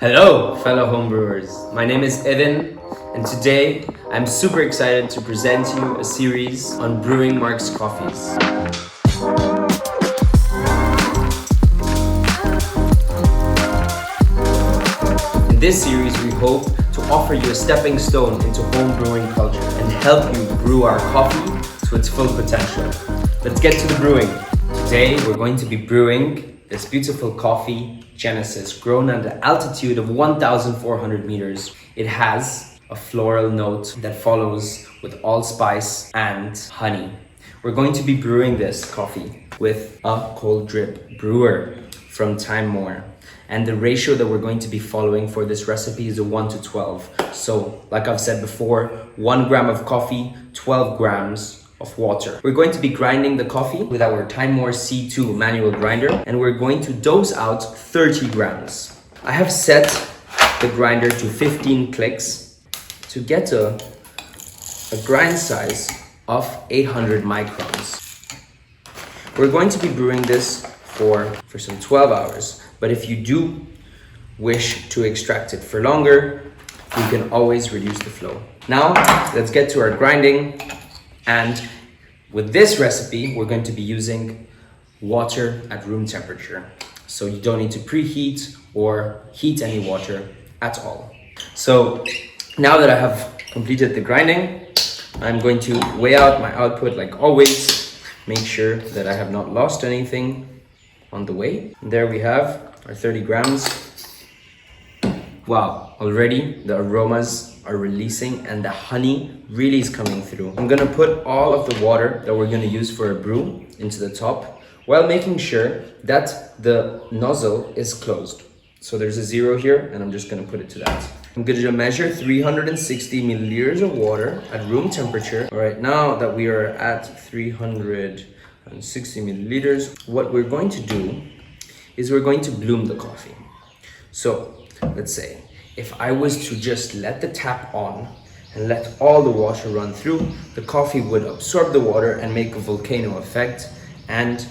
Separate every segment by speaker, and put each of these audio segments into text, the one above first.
Speaker 1: Hello, fellow homebrewers. My name is Evan, and today I'm super excited to present you a series on brewing Mark's coffees. In this series, we hope to offer you a stepping stone into home brewing culture and help you brew our coffee to its full potential. Let's get to the brewing. Today, we're going to be brewing this beautiful coffee, Genesis, grown at an altitude of 1,400 meters. It has a floral note that follows with allspice and honey. We're going to be brewing this coffee with a cold drip brewer from Time More. And the ratio that we're going to be following for this recipe is a 1:12. So, like I've said before, 1 gram of coffee, 12 grams of water. We're going to be grinding the coffee with our Time More C2 manual grinder, and we're going to dose out 30 grams. I have set the grinder to 15 clicks to get a grind size of 800 microns. We're going to be brewing this for some 12 hours, but if you do wish to extract it for longer, you can always reduce the flow. Now, let's get to our grinding. And with this recipe, we're going to be using water at room temperature. So you don't need to preheat or heat any water at all. So now that I have completed the grinding, I'm going to weigh out my output like always. Make sure that I have not lost anything on the way. And there we have our 30 grams. Wow, already the aromas are releasing and the honey really is coming through. I'm gonna put all of the water that we're gonna use for a brew into the top while making sure that the nozzle is closed. So there's a 0 here and I'm just gonna put it to that. I'm gonna measure 360 milliliters of water at room temperature. All right, now that we are at 360 milliliters, what we're going to do is we're going to bloom the coffee. So let's say if I was to just let the tap on and let all the water run through, the coffee would absorb the water and make a volcano effect and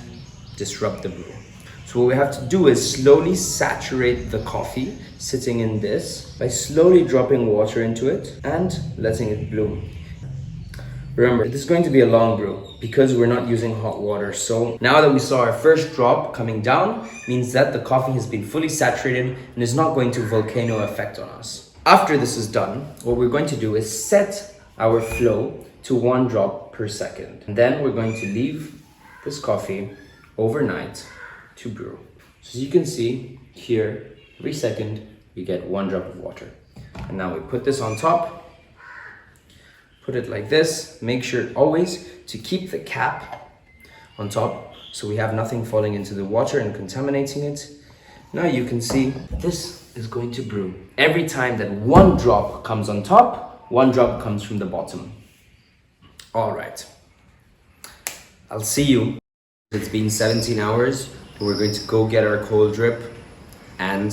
Speaker 1: disrupt the brew. So what we have to do is slowly saturate the coffee sitting in this by slowly dropping water into it and letting it bloom. Remember, this is going to be a long brew because we're not using hot water. So now that we saw our first drop coming down, means that the coffee has been fully saturated and is not going to volcano effect on us. After this is done, what we're going to do is set our flow to 1 drop per second. And then we're going to leave this coffee overnight to brew. So as you can see here, every second we get 1 drop of water. And now we put this on top. Put it like this. Make sure always to keep the cap on top so we have nothing falling into the water and contaminating it. Now you can see this is going to brew. Every time that 1 drop comes on top, 1 drop comes from the bottom. All right. I'll see you. It's been 17 hours. We're going to go get our cold drip and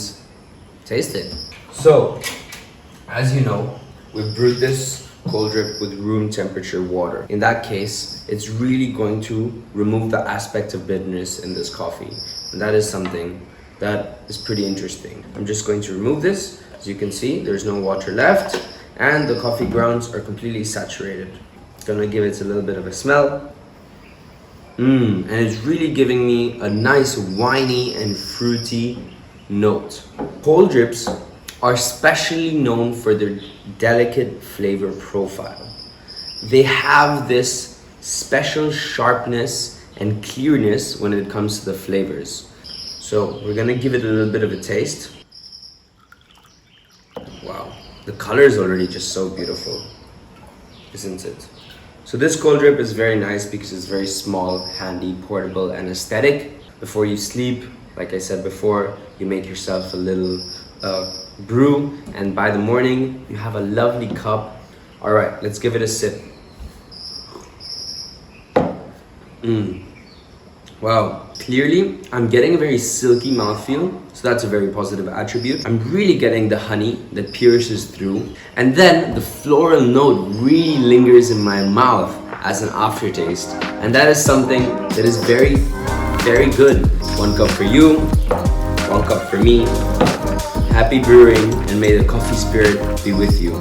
Speaker 1: taste it. So, as you know, we've brewed this cold drip with room temperature water. In that case, it's really going to remove the aspect of bitterness in this coffee. And that is something that is pretty interesting. I'm just going to remove this. As you can see, there's no water left and the coffee grounds are completely saturated. Gonna give it a little bit of a smell. And it's really giving me a nice winey and fruity note. Cold drips are specially known for their delicate flavor profile. They have this special sharpness and clearness when it comes to the flavors. So we're gonna give it a little bit of a taste. Wow, the color is already just so beautiful, isn't it? So this cold drip is very nice because it's very small, handy, portable, and aesthetic. Before you sleep, like I said before, you make yourself a little brew, and by the morning you have a lovely cup. All right, let's give it a sip. Wow, clearly I'm getting a very silky mouthfeel, so that's a very positive attribute. I'm really getting the honey that pierces through, and then the floral note really lingers in my mouth as an aftertaste, and that is something that is very, very good. 1 cup for you, 1 cup for me. Happy brewing, and may the coffee spirit be with you.